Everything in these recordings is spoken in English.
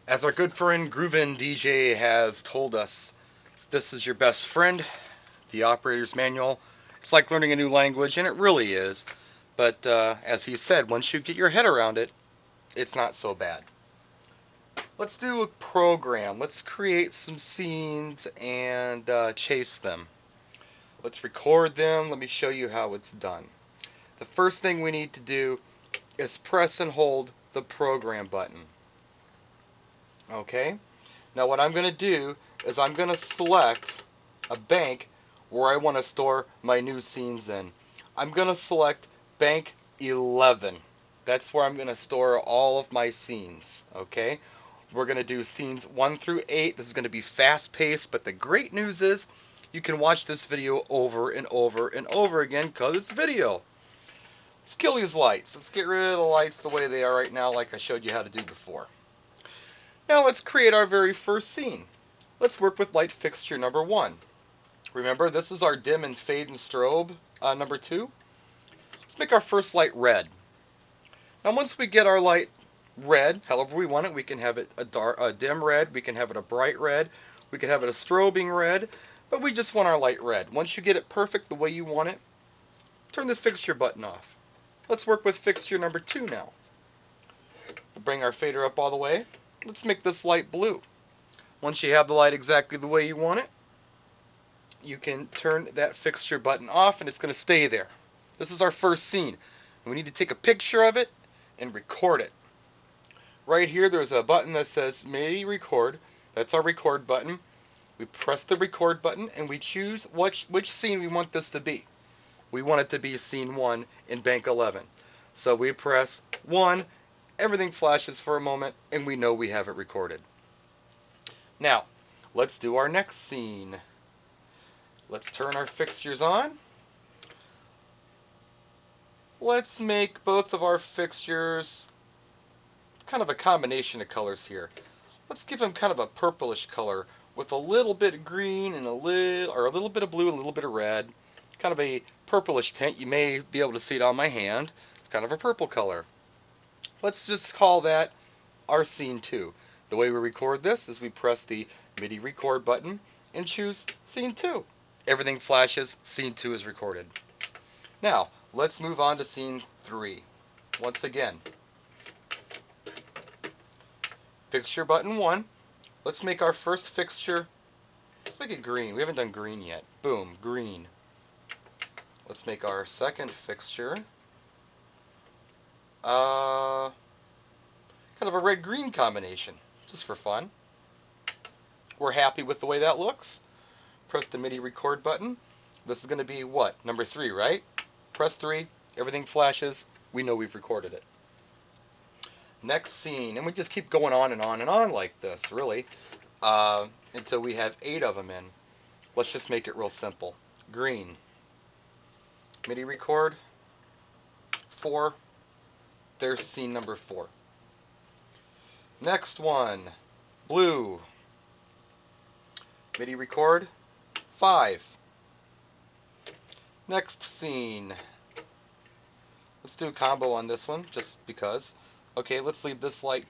As our good friend groovindj has told us, this is your best friend, the operator's manual. It's like learning a new language, and it really is. But as he said, once you get your head around it, it's not so bad. Let's do a program. Let's create some scenes and chase them. Let's record them. Let me show you how it's done. The first thing we need to do is press and hold the program button. Okay? Now what I'm going to do is I'm going to select a bank where I want to store my new scenes in. I'm going to select bank 11. That's where I'm going to store all of my scenes. Okay? We're going to do scenes 1 through 8. This is going to be fast paced, but the great news is you can watch this video over and over and over again because it's video. Let's kill these lights. Let's get rid of the lights the way they are right now, like I showed you how to do before. Now let's create our very first scene. Let's work with light fixture number 1. Remember, this is our dim and fade and strobe number 2. Let's make our first light red. Now once we get our light red, however we want it, we can have it a dim red, we can have it a bright red, we can have it a strobing red, but we just want our light red. Once you get it perfect the way you want it, turn this fixture button off. Let's work with fixture number 2 now. We'll bring our fader up all the way. Let's make this light blue. Once you have the light exactly the way you want it, you can turn that fixture button off and it's going to stay there. This is our first scene. And we need to take a picture of it and record it. Right here there's a button that says MIDI record. That's our record button. We press the record button and we choose which scene we want this to be. We want it to be scene 1 in bank 11. So we press 1, everything flashes for a moment, and we know we have it recorded. Now, let's do our next scene. Let's turn our fixtures on. Let's make both of our fixtures kind of a combination of colors here. Let's give them kind of a purplish color with a little bit of green and a little bit of blue and a little bit of red. Kind of a purplish tint. You may be able to see it on my hand. It's kind of a purple color. Let's just call that our scene 2. The way we record this is we press the MIDI record button and choose scene 2. Everything flashes, scene 2 is recorded. Now, let's move on to scene 3. Once again, fixture button 1. Let's make our first fixture, let's make it green. We haven't done green yet. Boom, green. Let's make our second fixture kind of a red-green combination, just for fun. We're happy with the way that looks. Press the MIDI record button. This is going to be what? Number 3, right? Press 3, everything flashes, we know we've recorded it. Next scene, and we just keep going on and on and on like this, really, until we have 8 of them in. Let's just make it real simple. Green. MIDI record. 4. There's scene number 4. Next one. Blue. MIDI record. 5. Next scene. Let's do a combo on this one, just because. Okay, let's leave this light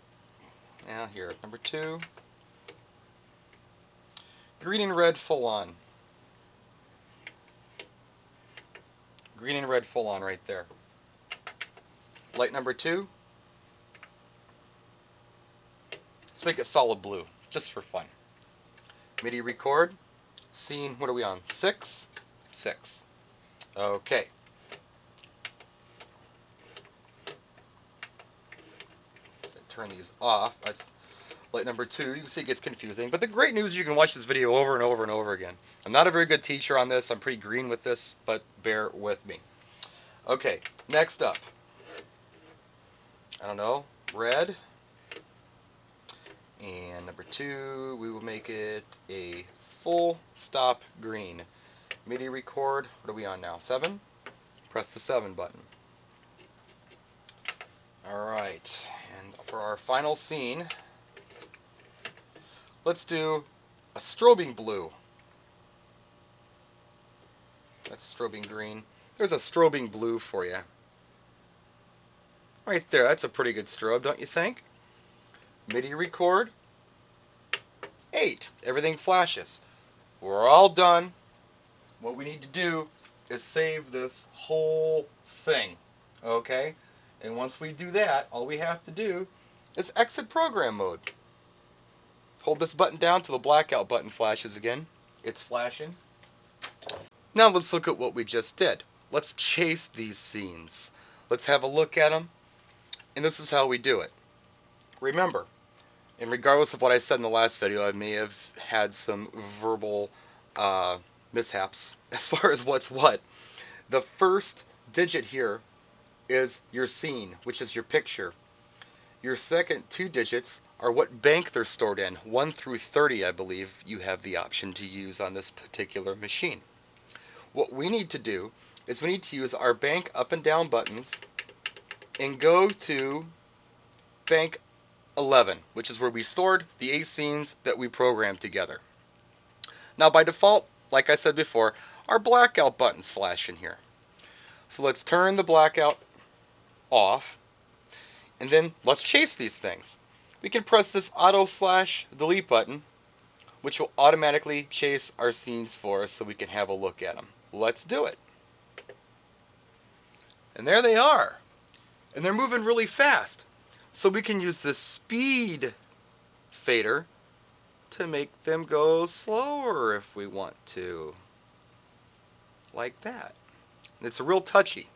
here. Number 2. Green and red full on. Green and red full on right there. Light number 2. Let's make it solid blue, just for fun. MIDI record. Scene, what are we on? 6? 6. Okay. Turn these off. That's light number 2. You can see it gets confusing. But the great news is you can watch this video over and over and over again. I'm not a very good teacher on this. I'm pretty green with this, but bear with me. Okay, next up. I don't know, red. And number 2, we will make it a full stop green. MIDI record. What are we on now? 7? Press the 7 button. Alright, and for our final scene, let's do a strobing blue. That's strobing green. There's a strobing blue for you. Right there, that's a pretty good strobe, don't you think? MIDI record, 8. Everything flashes. We're all done. What we need to do is save this whole thing. Okay? And once we do that, all we have to do is exit program mode. Hold this button down till the blackout button flashes again. It's flashing. Now let's look at what we just did. Let's chase these scenes. Let's have a look at them. And this is how we do it. Remember, and regardless of what I said in the last video, I may have had some verbal mishaps as far as what's what. The first digit here is your scene, which is your picture. Your second 2 digits are what bank they're stored in. 1 through 30, I believe, you have the option to use on this particular machine. What we need to do is we need to use our bank up and down buttons and go to bank 11, which is where we stored the 8 scenes that we programmed together. Now by default, like I said before, our blackout buttons flash in here. So let's turn the blackout off, and then let's chase these things. We can press this auto/delete button, which will automatically chase our scenes for us so we can have a look at them. Let's do it. And there they are. And they're moving really fast. So we can use this speed fader to make them go slower if we want to. Like that. It's real touchy.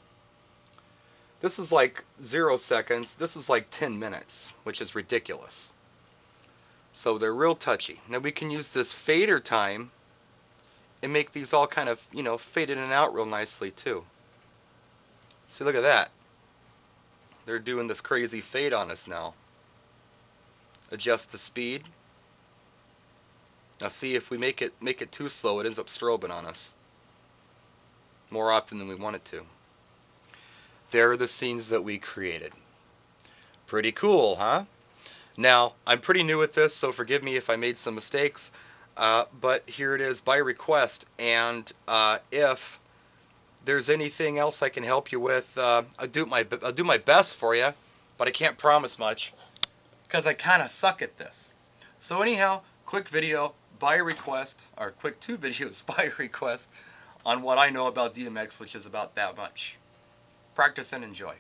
This is like 0 seconds. This is like 10 minutes, which is ridiculous. So they're real touchy. Now we can use this fader time and make these all kind of, fade in and out real nicely too. See, look at that. They're doing this crazy fade on us now. Adjust the speed. Now see, if we make it too slow, it ends up strobing on us more often than we want it to. There are the scenes that we created. Pretty cool, huh? Now, I'm pretty new at this, so forgive me if I made some mistakes, but here it is by request, and if there's anything else I can help you with, I'll do my best for you, but I can't promise much, because I kind of suck at this. So anyhow, quick video by request, or quick 2 videos by request, on what I know about DMX, which is about that much. Practice and enjoy.